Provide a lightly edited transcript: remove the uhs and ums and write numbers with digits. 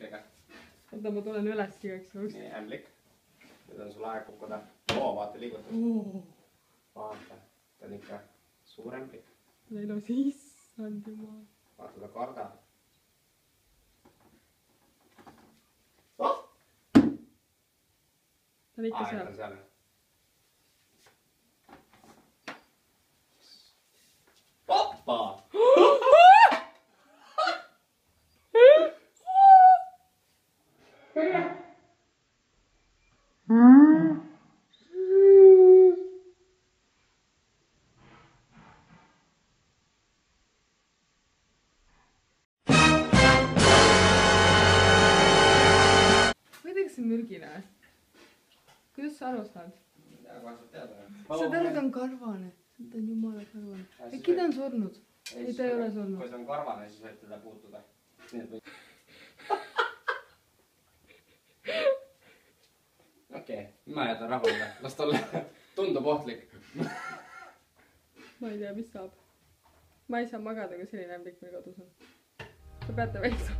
ämblikkega. Oota, ma tulen üles igaks juhuks. Nii, ämblik. Nüüd on sul aeg kukkuda. Oo, vaata liigutus. Vaata, ta on ikka suur ämblik. Ta ilus, issand jumal. Vaata, ta kardab. Ta on ikka seal. seal. Hoppa! Ma ei tea, kas see on mürgine. Kuidas sa aru saad? Kohe saad teada. Saad aru, ta on karvane. Ta on jumala karvane. Äkki ta on surnud? Ei, ta ei ole surnud. Kui ta on karvane, siis võid teda puutuda. Okei, ma jätan rahule. Las ta olla. Tundub ohtlik. Ma ei tea, mis saab. Ma ei saa magada, kui selline ämblik meil kodus on. Te peate veelda.